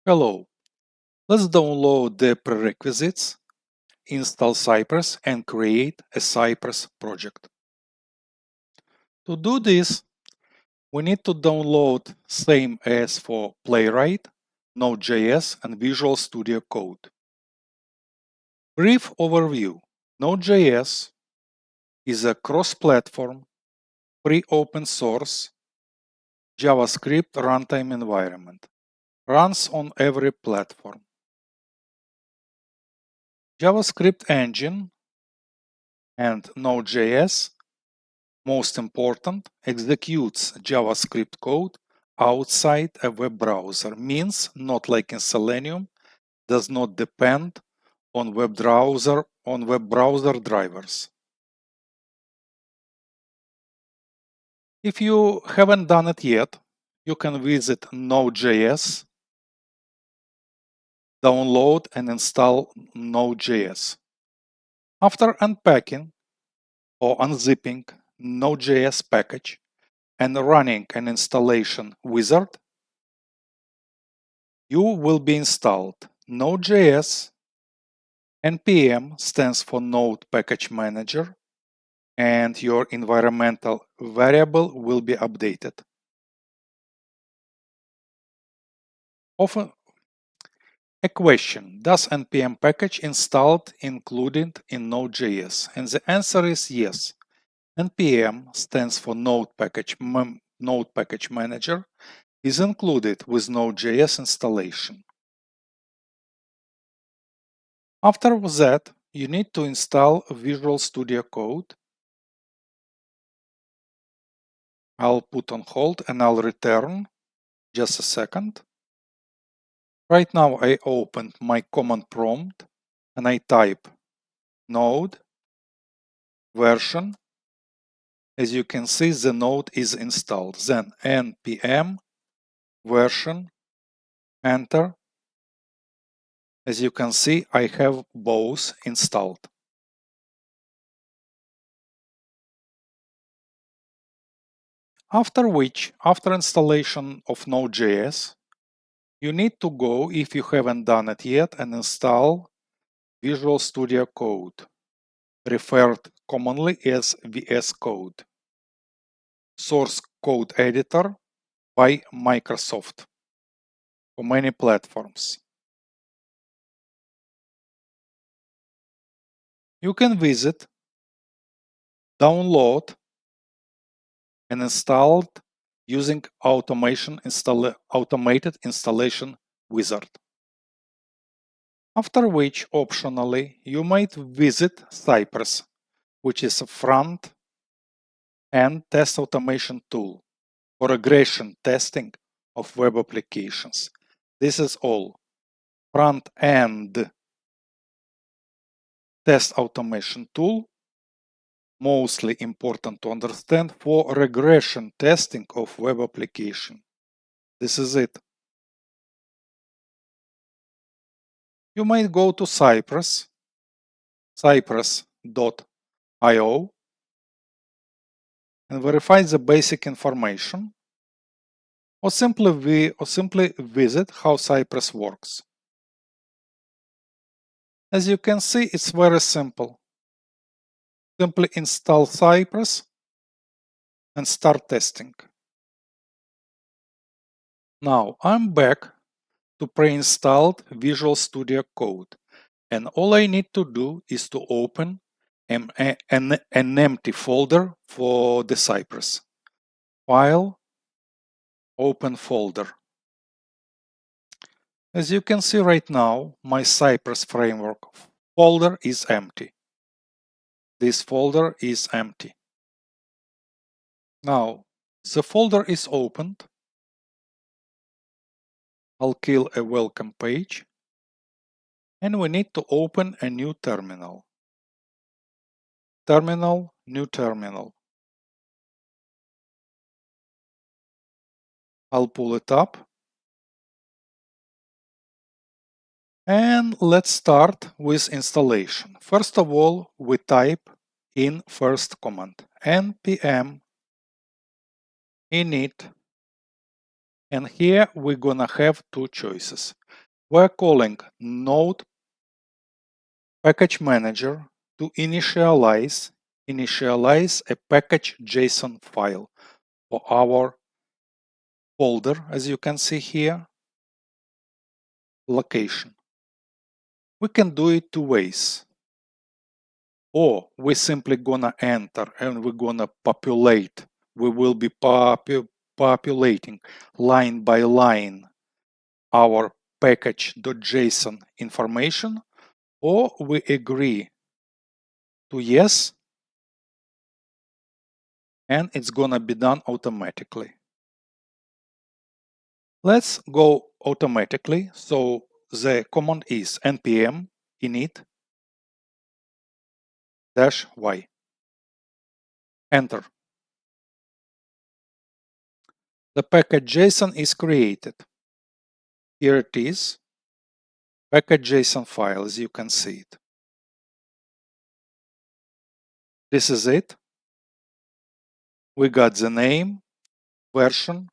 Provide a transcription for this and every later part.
Hello, let's download the prerequisites, install Cypress and create a Cypress project. To do this, we need to download, same as for Playwright, Node.js and Visual Studio Code. Brief overview. Node.js is a cross-platform, free open source JavaScript runtime environment. Runs on every platform. JavaScript engine and Node.js, most important, executes JavaScript code outside a web browser, means not like in Selenium, does not depend on web browser drivers. If you haven't done it yet, you can visit Node.js, download and install Node.js. After unpacking or unzipping Node.js package and running an installation wizard, you will be installed Node.js. npm stands for Node Package Manager, and your environmental variable will be updated. Often, a question: does npm package installed included in Node.js? And the answer is yes. npm stands for Node Package Manager, is included with Node.js installation. After that, you need to install Visual Studio Code. I'll put on hold and I'll return just a second. Right now I opened my command prompt and I type node version. As you can see, the node is installed. Then npm version, enter. As you can see, I have both installed. After which, after installation of Node.js, you need to go, if you haven't done it yet, and install Visual Studio Code, referred commonly as VS Code, source code editor by Microsoft for many platforms. You can visit, download, and install it using automated installation wizard. After which, optionally, you might visit Cypress, which is a front-end test automation tool for regression testing of web applications. This is all. Front-end test automation tool, mostly important to understand for regression testing of web application. This is it. You might go to Cypress, cypress.io, and verify the basic information, or simply visit how Cypress works. As you can see, it's very simple. Simply install Cypress and start testing. Now I'm back to pre-installed Visual Studio Code, and all I need to do is to open an empty folder for the Cypress. File, open folder. As you can see right now, my Cypress framework folder is empty. This folder is empty. Now, the folder is opened. I'll kill a welcome page. And we need to open a new terminal. Terminal, new terminal. I'll pull it up. And let's start with installation. First of all, we type in first command npm init And here we're gonna have two choices. We're calling node package manager to initialize a package JSON file for our folder, as you can see here, location. We can do it two ways. Or we're simply gonna enter and we're gonna populate. We will be populating line by line our package.json information, or we agree to yes, and it's gonna be done automatically. Let's go automatically. So the command is npm init -y. Enter. The package JSON is created. Here it is. Package JSON file, as you can see it. This is it. We got the name, version,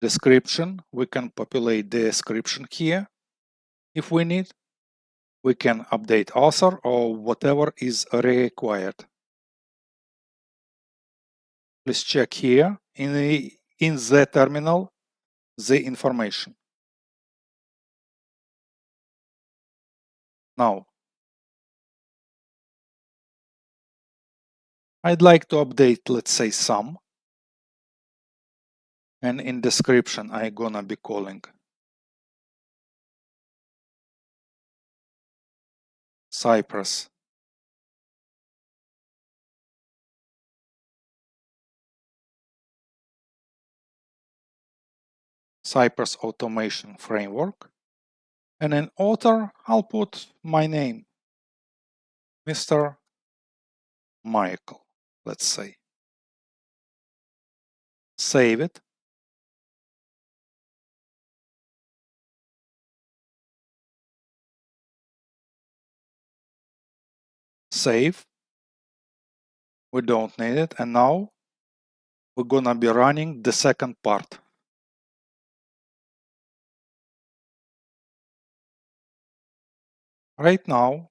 description. We can populate the description here if we need. We can update author or whatever is required. Please check here in the terminal the information. Now, I'd like to update, let's say, some. And in description, I'm gonna be calling Cypress. Cypress Automation Framework. And in author, I'll put my name, Mr. Michael, let's say. Save it. Save. We don't need it. And now we're gonna be running the second part. Right now,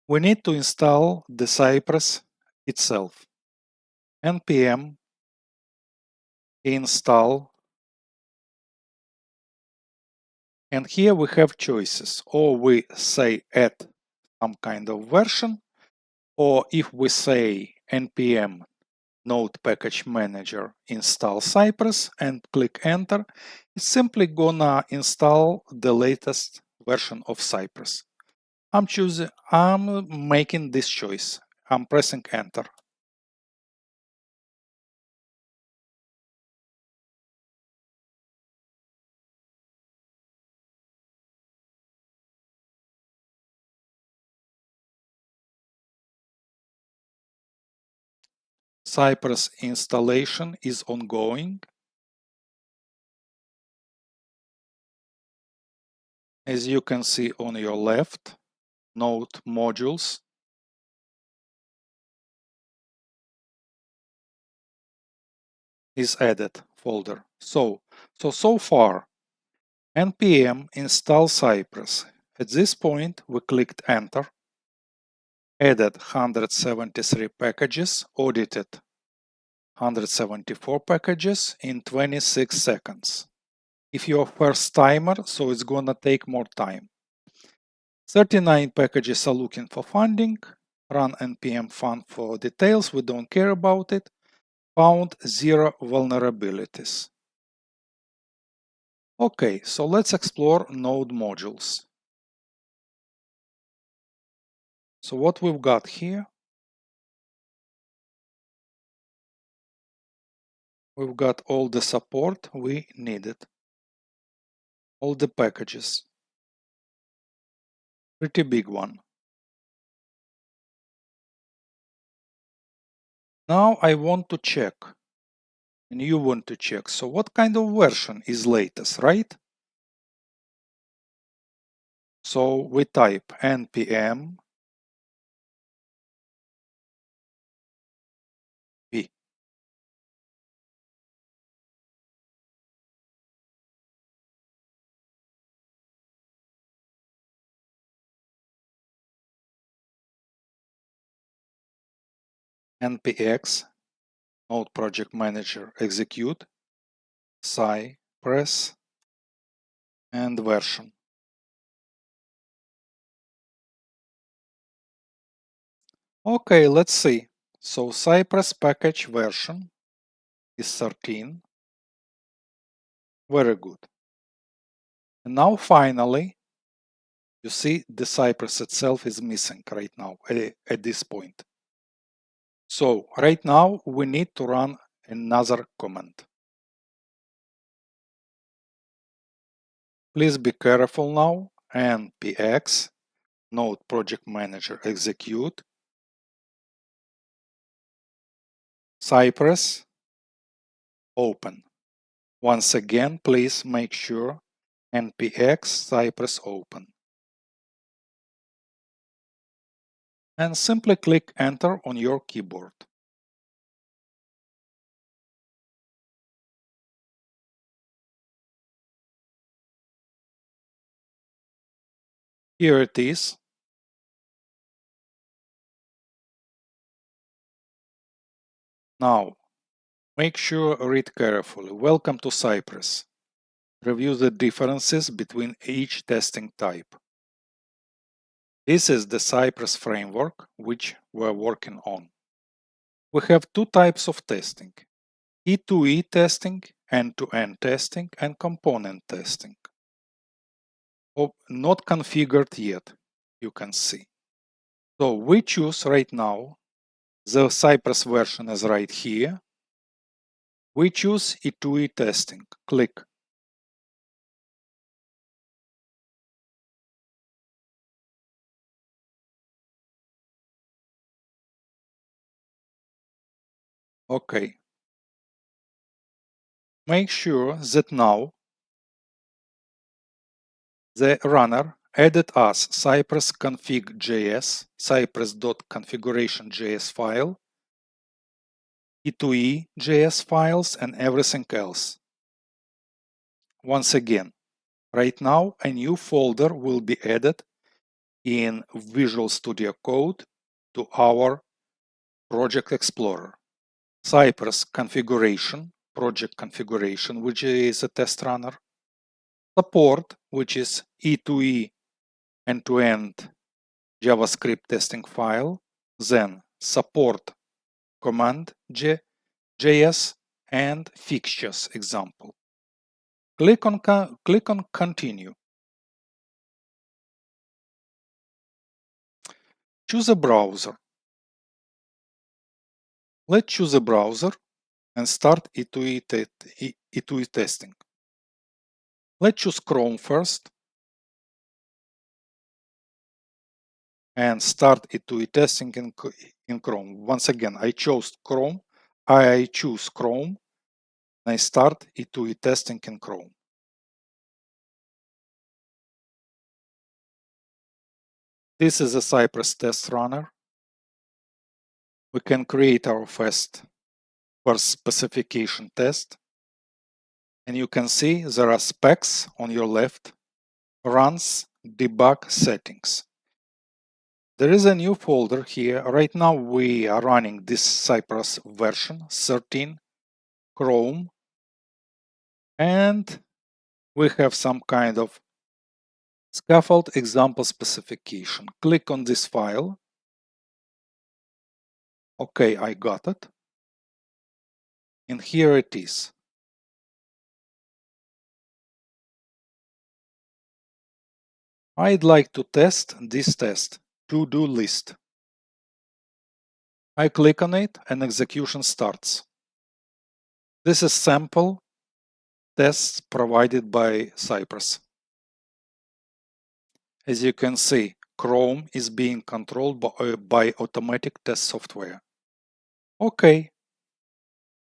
we need to install the Cypress itself. npm install. And here we have choices. Or we say add some kind of version, or if we say npm node package manager install Cypress and click enter, it's simply gonna install the latest version of Cypress. I'm making this choice. I'm pressing enter. Cypress installation is ongoing. As you can see on your left, Node modules is added folder. So far, npm install Cypress. At this point, we clicked enter, added 173 packages, audited 174 packages in 26 seconds. If you're a first timer, so it's gonna take more time. 39 packages are looking for funding. Run npm fund for details, we don't care about it. Found 0 vulnerabilities. Okay, so let's explore node modules. So what we've got here, we've got all the support we needed, all the packages. Pretty big one. Now I want to check, and you want to check. So what kind of version is latest, right? So we type npm v. npx node project manager execute Cypress and version. Okay, let's see. So Cypress package version is 13. Very good. And now finally, you see the Cypress itself is missing right now at this point. So right now we need to run another command. Please be careful now. npx node project manager execute Cypress open. Once again, please make sure npx Cypress open. And simply click enter on your keyboard. Here it is. Now, make sure read carefully. Welcome to Cypress. Review the differences between each testing type. This is the Cypress framework which we're working on. We have two types of testing: E2E testing, end-to-end testing, and component testing. Not configured yet, you can see. So we choose right now, the Cypress version is right here. We choose E2E testing, click. OK. Make sure that now the runner added us Cypress config.js, cypress.configuration.js file, E2E.js files, and everything else. Once again, right now a new folder will be added in Visual Studio Code to our Project Explorer. Cypress configuration, project configuration, which is a test runner. Support, which is E2E end-to-end JavaScript testing file. Then support command JS and fixtures example. Click on continue. Choose a browser. Let's choose a browser and start E2E testing. Let's choose Chrome first and start E2E testing in Chrome. Once again, I choose Chrome. I choose Chrome and I start E2E testing in Chrome. This is a Cypress test runner. We can create our first specification test. And you can see there are specs on your left, runs, debug settings. There is a new folder here. Right now we are running this Cypress version 13 Chrome, and we have some kind of scaffold example specification. Click on this file. Okay, I got it. And here it is. I'd like to test this test, to-do list. I click on it and execution starts. This is sample tests provided by Cypress. As you can see, Chrome is being controlled by automatic test software. Okay,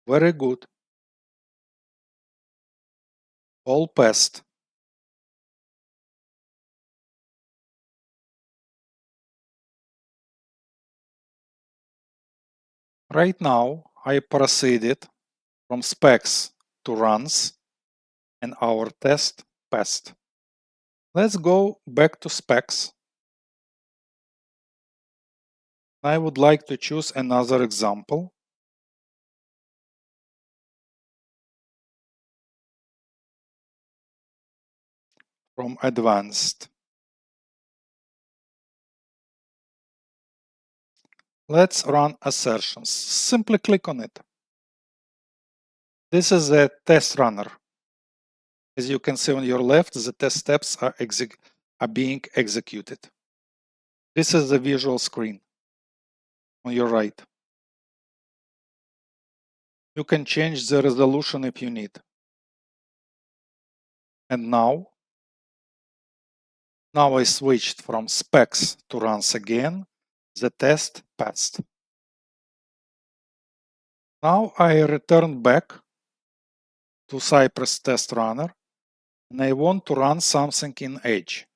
very good. All passed. Right now, I proceeded from specs to runs, and our test passed. Let's go back to specs. I would like to choose another example. From advanced. Let's run assertions. Simply click on it. This is a test runner. As you can see on your left, the test steps are being executed. This is the visual screen on your right. You can change the resolution if you need. And now I switched from specs to runs again. The test passed. Now I return back to Cypress test runner and I want to run something in Edge.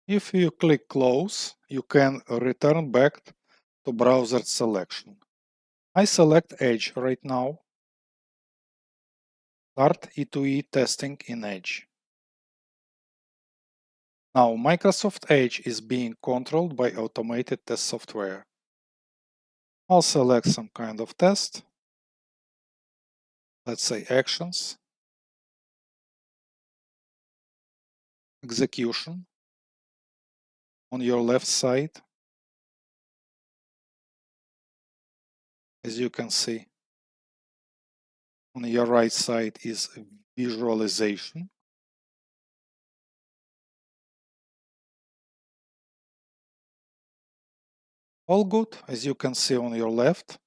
If you click close, you can return back to browser selection. I select Edge right now. Start E2E testing in Edge. Now Microsoft Edge is being controlled by automated test software. I'll select some kind of test. Let's say actions. Execution. On your left side, as you can see, on your right side is visualization. All good, as you can see on your left.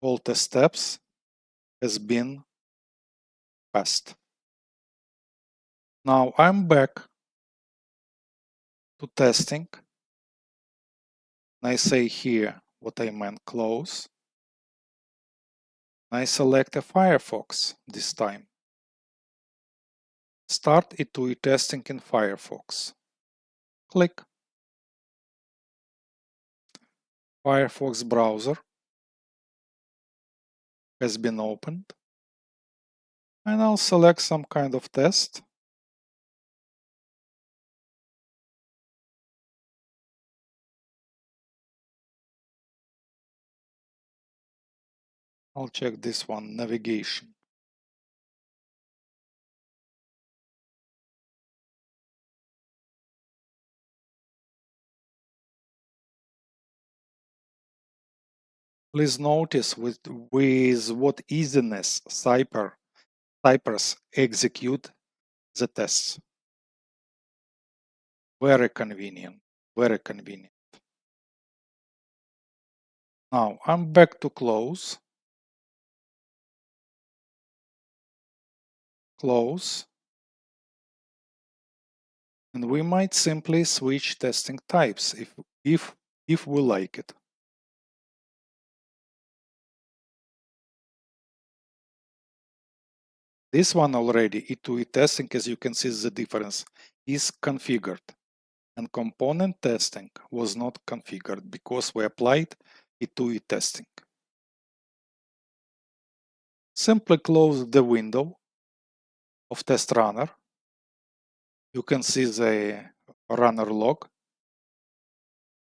All test steps has been passed. Now I'm back to testing. I say here what I meant close. I select a Firefox this time. Start E2E testing in Firefox. Click. Firefox browser has been opened. And I'll select some kind of test. I'll check this one, navigation. Please notice with what easiness Cypress execute the tests. Very convenient, very convenient. Now I'm back to close. Close. And we might simply switch testing types if we like it. This one already, E2E testing, as you can see the difference, is configured. And component testing was not configured because we applied E2E testing. Simply close the window of test runner. You can see the runner log.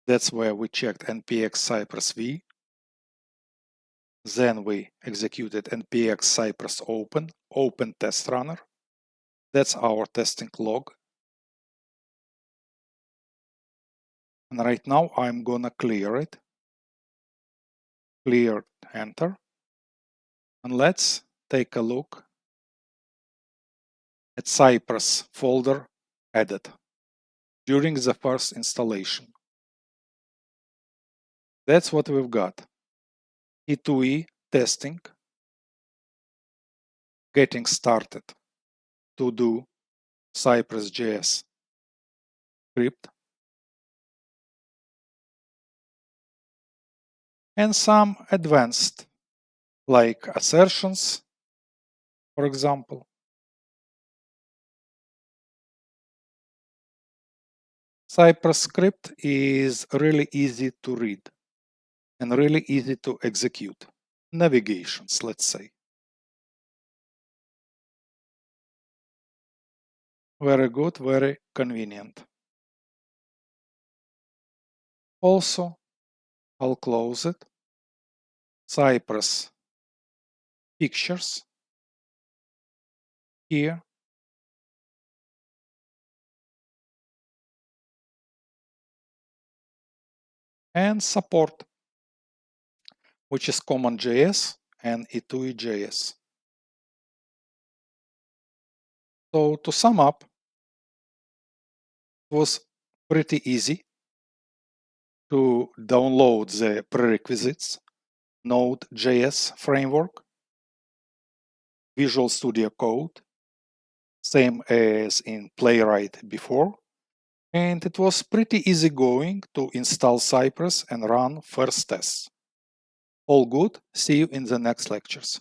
That's where we checked npx cypress v. Then we executed npx cypress open test runner. That's our testing log. And right now I'm gonna clear it. Clear, enter. And let's take a look at Cypress folder added during the first installation. That's what we've got. E2E testing, getting started, to do Cypress.js script, and some advanced like assertions, for example. Cypress script is really easy to read and really easy to execute. Navigations, let's say. Very good, very convenient. Also, I'll close it. Cypress pictures here. And support, which is CommonJS and E2E.js. So to sum up, it was pretty easy to download the prerequisites, Node.js framework, Visual Studio Code, same as in Playwright before, and it was pretty easy going to install Cypress and run first tests. All good, see you in the next lectures.